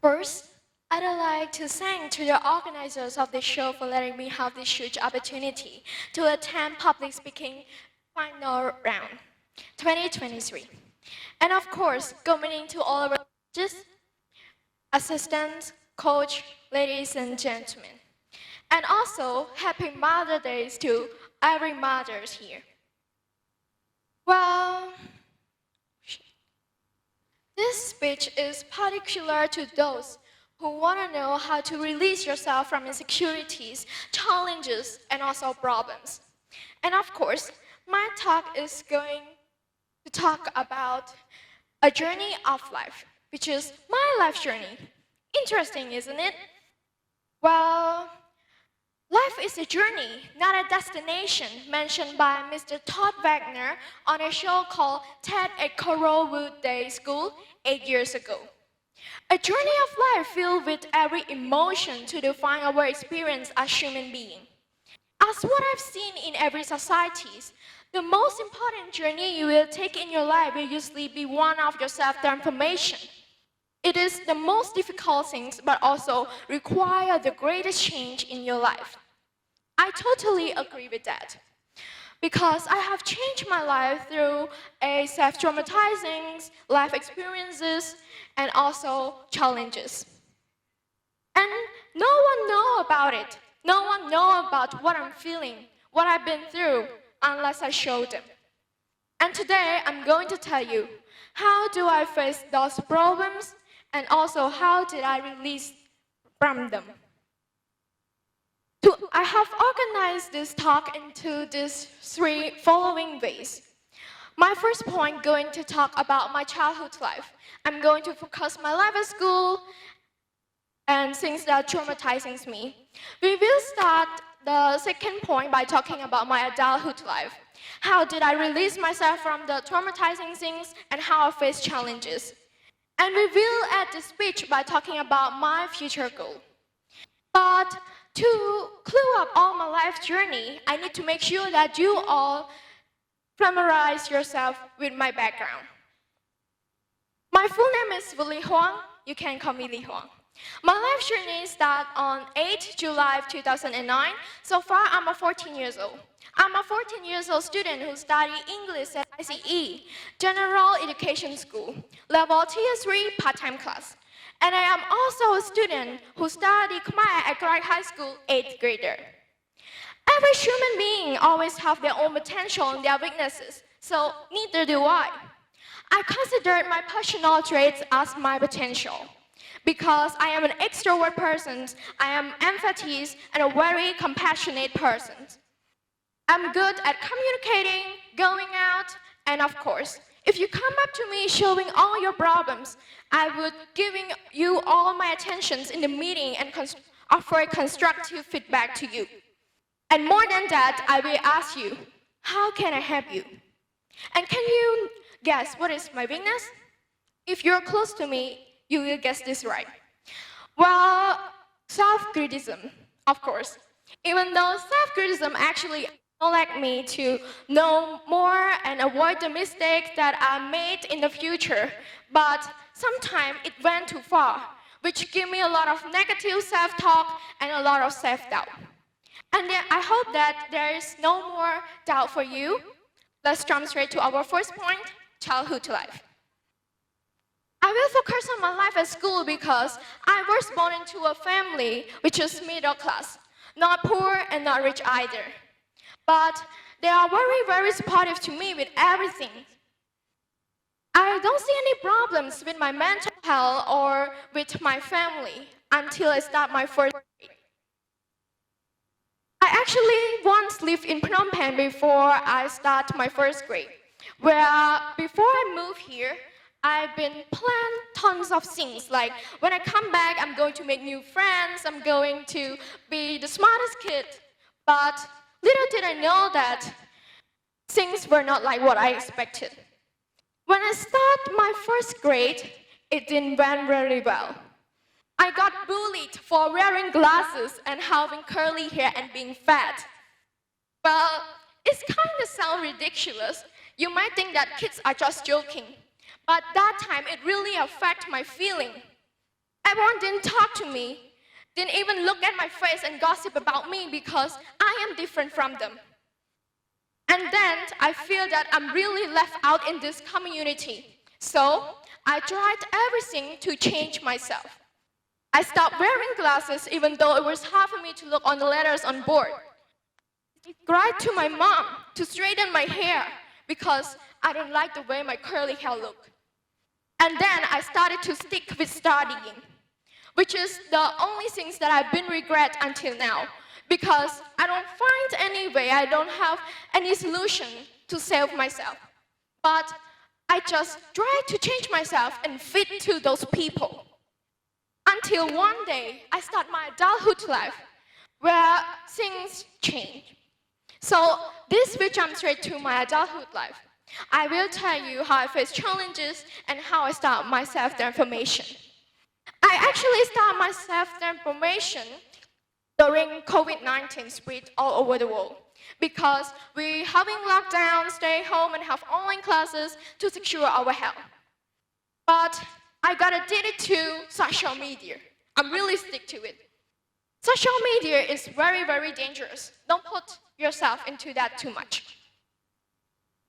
First, I'd like to thank to the organizers of this show for letting me have this huge opportunity to attend public speaking final round 2023. And of course, good morning to all of our judges, assistants, coach, ladies and gentlemen. And also, happy Mother's Day to every mothers here. Well, this speech is particular to those who want to know how to release yourself from insecurities, challenges, and also problems. And of course, my talk is going to talk about a journey of life, which is my life journey. Interesting, isn't it? Well, life is a journey, not a destination, mentioned by Mr. Todd Wagner on a show called TED at Coralwood Day School 8 years ago. A journey of life filled with every emotion to define our experience as human beings. As what I've seen in every society, the most important journey you will take in your life will usually be one of your self-transformation. It is the most difficult things, but also require the greatest change in your life. I totally agree with that. Because I have changed my life through a self-traumatizing life experiences and also challenges. And no one know about it. No one know about what I'm feeling, what I've been through, unless I show them. And today, I'm going to tell you, how do I face those problems, and also how did I release from them. I have organized this talk into these three following ways. My first point going to talk about my childhood life. I'm going to focus my life at school and things that traumatizing me. We will start the second point by talking about my adulthood life. How did I release myself from the traumatizing things and how I face challenges? And we will end the speech by talking about my future goal. But to clue up all my life journey, I need to make sure that you all familiarize yourself with my background. My full name is Vuth Lyhorng. You can call me Lyhorng. My life journey started on 8 July 2009. So far, I'm a 14 years old. I'm a 14 years old student who studied English at ICE, General Education School, level Tier 3 part-time class. And I am also a student who studied Khmer at Clark High School, 8th grader. Every human being always have their own potential and their weaknesses, so neither do I. I consider my personal traits as my potential. Because I am an extrovert person, I am empathic and a very compassionate person. I'm good at communicating, going out, and of course, if you come up to me showing all your problems, I would giving you all my attentions in the meeting and offer constructive feedback to you. And more than that, I will ask you, how can I help you? And can you guess what is my weakness? If you're close to me, you will guess this right. Well, self-criticism, of course. Even though self-criticism actually allows me to know more and avoid the mistakes that I made in the future, but sometimes it went too far, which gave me a lot of negative self-talk and a lot of self-doubt. And then I hope that there is no more doubt for you. Let's jump straight to our first point, childhood life. I will focus on my life at school because I was born into a family which is middle class, not poor and not rich either. But they are very, very supportive to me with everything. I don't see any problems with my mental health or with my family until I start my first grade. I actually once lived in Phnom Penh before I start my first grade, where before I moved here, I've been planning tons of things, like when I come back, I'm going to make new friends, I'm going to be the smartest kid. But little did I know that things were not like what I expected. When I started my first grade, it didn't went very well. I got bullied for wearing glasses and having curly hair and being fat. Well, it's kind of sound ridiculous. You might think that kids are just joking. But that time, it really affected my feeling. Everyone didn't talk to me, didn't even look at my face and gossip about me because I am different from them. And then I feel that I'm really left out in this community. So I tried everything to change myself. I stopped wearing glasses even though it was hard for me to look on the letters on board. I cried to my mom to straighten my hair because I don't like the way my curly hair looked. And then I started to stick with studying, which is the only things that I've been regret until now, because I don't find any way, I don't have any solution to save myself. But I just try to change myself and fit to those people. Until one day, I start my adulthood life, where things change. So this will jump straight to my adulthood life. I will tell you how I face challenges and how I start my self-transformation. I actually start my self-transformation during COVID-19 spread all over the world because we're having lockdown, stay home, and have online classes to secure our health. But I got addicted to social media. I'm really stick to it. Social media is very, very dangerous. Don't put yourself into that too much.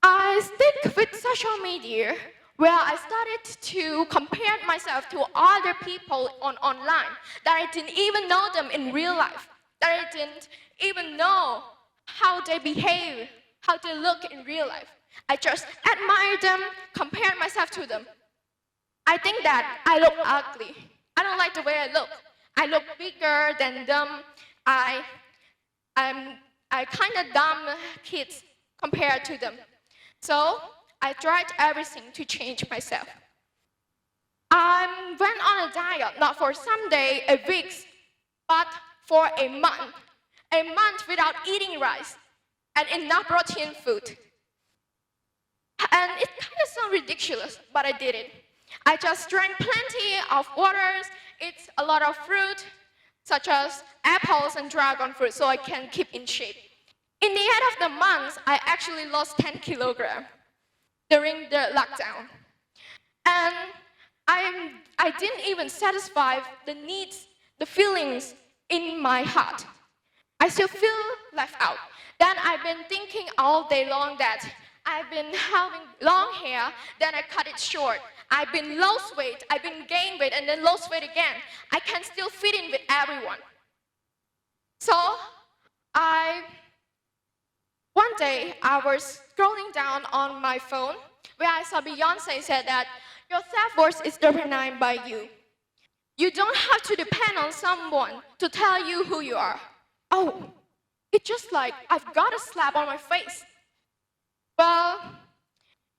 I stick with social media where I started to compare myself to other people online that I didn't even know them in real life, that I didn't even know how they behave, how they look in real life. I just admired them, compared myself to them. I think that I look ugly. I don't like the way I look. I look bigger than them. I'm kind of dumb kids compared to them. So I tried everything to change myself. I went on a diet, not for some day, a week, but for a month. A month without eating rice and enough protein food. And it kind of sounds ridiculous, but I did it. I just drank plenty of waters, ate a lot of fruit, such as apples and dragon fruit, so I can keep in shape. In the end of the month, I actually lost 10 kilograms during the lockdown. And I didn't even satisfy the needs, the feelings in my heart. I still feel left out. Then I've been thinking all day long that I've been having long hair, then I cut it short. I've been lost weight, I've been gained weight, and then lost weight again. I can still fit in with everyone. So, one day, I was scrolling down on my phone where I saw Beyonce said that your self-worth is determined by you. You don't have to depend on someone to tell you who you are. Oh, it's just like I've got a slap on my face. Well,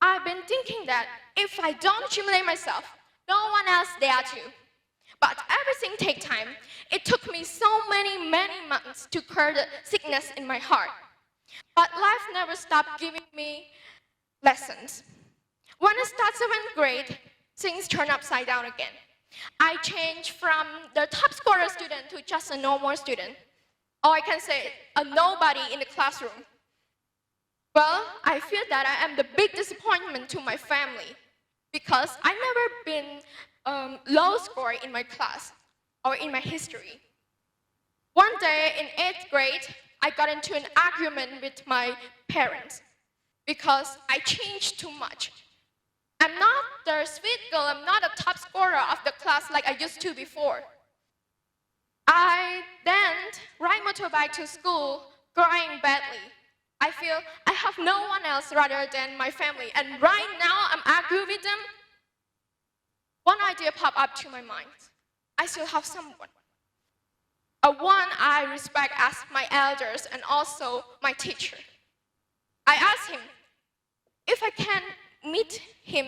I've been thinking that if I don't accumulate myself, no one else dare to. But everything takes time. It took me so many months to cure the sickness in my heart. But life never stopped giving me lessons. When I start 7th grade, things turn upside down again. I changed from the top scorer student to just a normal student. Or I can say, a nobody in the classroom. Well, I feel that I am the big disappointment to my family because I've never been low score in my class or in my history. One day in 8th grade, I got into an argument with my parents because I changed too much. I'm not the sweet girl, I'm not a top scorer of the class like I used to before. I then ride motorbike to school, crying badly. I feel I have no one else rather than my family, and right now I'm arguing with them. One idea popped up to my mind. I still have someone. One I respect as my elders and also my teacher. I asked him if I can meet him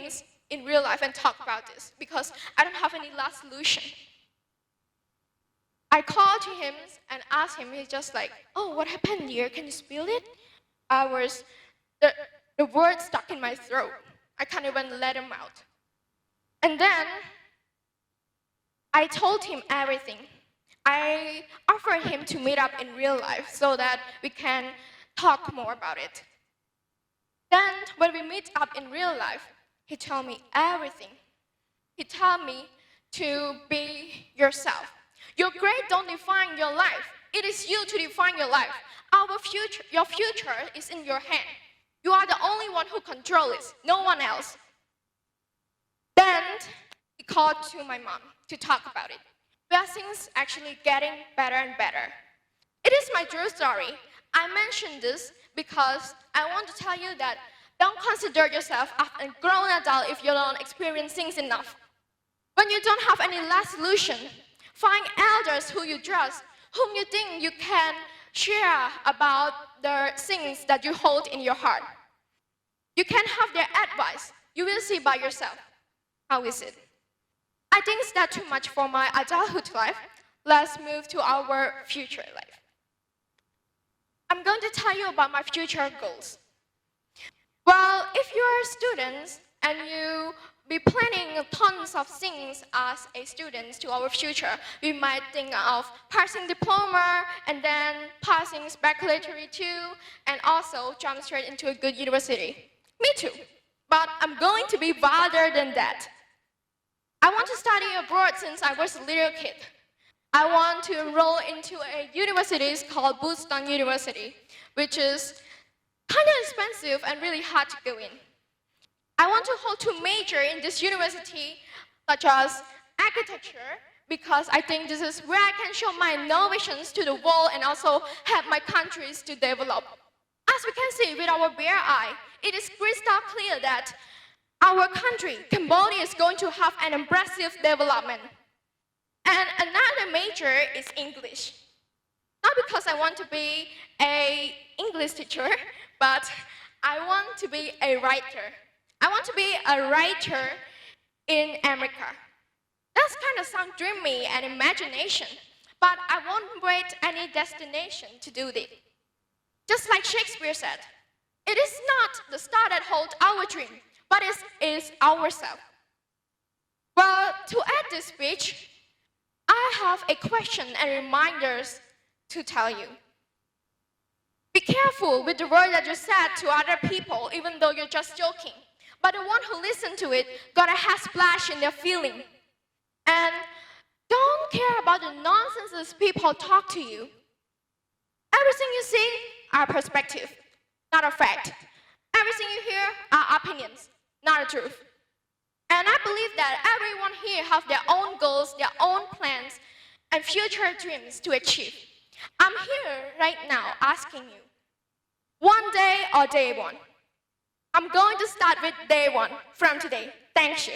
in real life and talk about this because I don't have any last solution. I called to him and asked him, he's just like, oh, what happened here? Can you spill it? The words stuck in my throat. I can't even let them out. And then I told him everything. I offered him to meet up in real life so that we can talk more about it. Then when we meet up in real life, he told me everything. He told me to be yourself. Your grade don't define your life. It is you to define your life. Your future is in your hand. You are the only one who controls it, no one else. Then he called to my mom to talk about it. Where things actually getting better and better. It is my true story. I mention this because I want to tell you that don't consider yourself as a grown adult if you don't experience things enough. When you don't have any last solution, find elders who you trust, whom you think you can share about the things that you hold in your heart. You can have their advice. You will see by yourself. How is it? I think that's too much for my adulthood life. Let's move to our future life. I'm going to tell you about my future goals. Well, if you're students and you be planning tons of things as a student to our future, we might think of passing diploma and then passing speculatory too, and also jump straight into a good university. Me too, but I'm going to be farther than that. I want to study abroad since I was a little kid. I want to enroll into a university called Vuth Lyhorng University, which is kind of expensive and really hard to go in. I want to hold 2 majors in this university, such as architecture, because I think this is where I can show my innovations to the world and also help my countries to develop. As we can see with our bare eye, it is crystal clear that our country, Cambodia, is going to have an impressive development. And another major is English. Not because I want to be an English teacher, but I want to be a writer. I want to be a writer in America. That's kind of sound dreamy and imagination, but I won't wait any destination to do this. Just like Shakespeare said, it is not the star that holds our dream, but it is ourselves. Well, to add this speech, I have a question and reminders to tell you. Be careful with the word that you said to other people, even though you're just joking. But the one who listened to it got a head splash in their feeling. And don't care about the nonsense people talk to you. Everything you see are perspective, not a fact. Everything you hear are opinions, not a truth. And I believe that everyone here have their own goals, their own plans, and future dreams to achieve. I'm here right now asking you, one day or day one? I'm going to start with day one from today. Thank you.